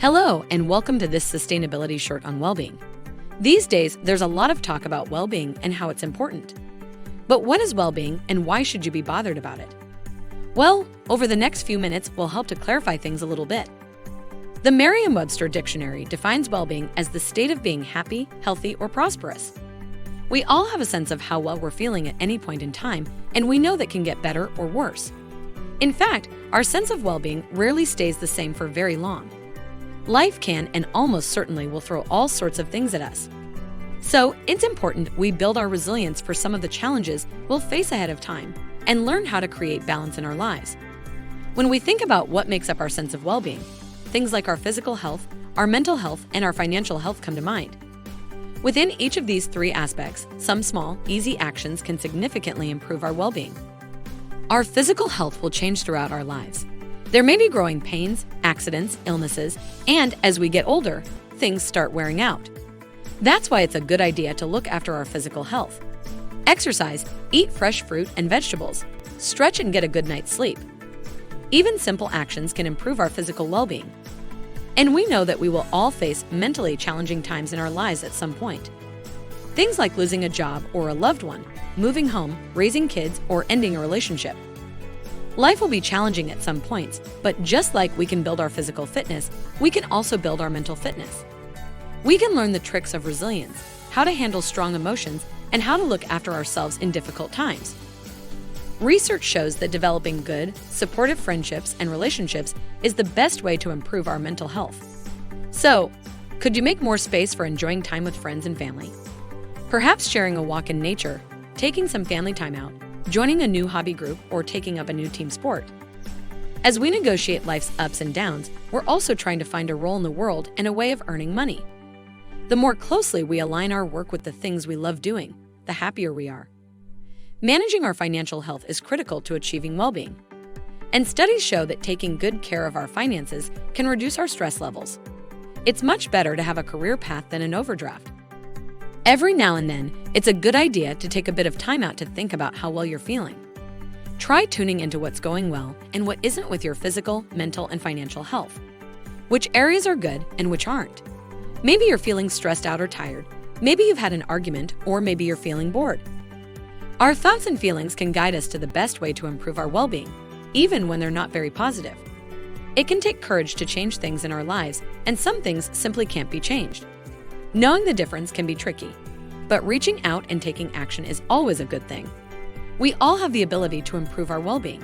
Hello, and welcome to this sustainability shirt on well-being. These days, there's a lot of talk about well-being and how it's important. But what is well-being and why should you be bothered about it? Well, over the next few minutes, we'll help to clarify things a little bit. The Merriam-Webster dictionary defines well-being as the state of being happy, healthy, or prosperous. We all have a sense of how well we're feeling at any point in time, and we know that can get better or worse. In fact, our sense of well-being rarely stays the same for very long. Life can and almost certainly will throw all sorts of things at us. So, it's important we build our resilience for some of the challenges we'll face ahead of time and learn how to create balance in our lives. When we think about what makes up our sense of well-being, things like our physical health, our mental health, and our financial health come to mind. Within each of these three aspects, some small, easy actions can significantly improve our well-being. Our physical health will change throughout our lives. There may be growing pains, accidents, illnesses, and as we get older, things start wearing out. That's why it's a good idea to look after our physical health. Exercise, eat fresh fruit and vegetables, stretch and get a good night's sleep. Even simple actions can improve our physical well-being. And we know that we will all face mentally challenging times in our lives at some point. Things like losing a job or a loved one, moving home, raising kids, or ending a relationship. Life will be challenging at some points, but just like we can build our physical fitness, we can also build our mental fitness. We can learn the tricks of resilience, how to handle strong emotions, and how to look after ourselves in difficult times. Research shows that developing good, supportive friendships and relationships is the best way to improve our mental health. So, could you make more space for enjoying time with friends and family? Perhaps sharing a walk in nature, taking some family time out, joining a new hobby group, or taking up a new team sport. As we negotiate life's ups and downs, we're also trying to find a role in the world and a way of earning money. The more closely we align our work with the things we love doing, the happier we are. Managing our financial health is critical to achieving well-being. And studies show that taking good care of our finances can reduce our stress levels. It's much better to have a career path than an overdraft. Every now and then, it's a good idea to take a bit of time out to think about how well you're feeling. Try tuning into what's going well and what isn't with your physical, mental, and financial health. Which areas are good and which aren't. Maybe you're feeling stressed out or tired. Maybe you've had an argument, or maybe you're feeling bored. Our thoughts and feelings can guide us to the best way to improve our well-being, even when they're not very positive. It can take courage to change things in our lives, and some things simply can't be changed. Knowing the difference can be tricky, but reaching out and taking action is always a good thing. We all have the ability to improve our well-being.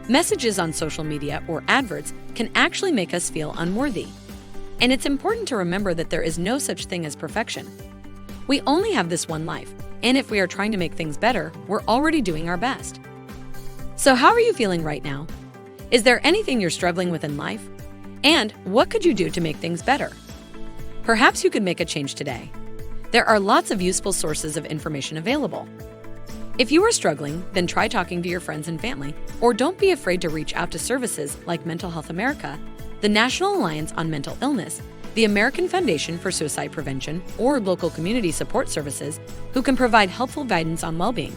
Messages on social media or adverts can actually make us feel unworthy. And it's important to remember that there is no such thing as perfection. We only have this one life, and if we are trying to make things better, we're already doing our best. So how are you feeling right now? Is there anything you're struggling with in life? And what could you do to make things better? Perhaps you could make a change today. There are lots of useful sources of information available. If you are struggling, then try talking to your friends and family, or don't be afraid to reach out to services like Mental Health America, the National Alliance on Mental Illness, the American Foundation for Suicide Prevention, or local community support services who can provide helpful guidance on well-being.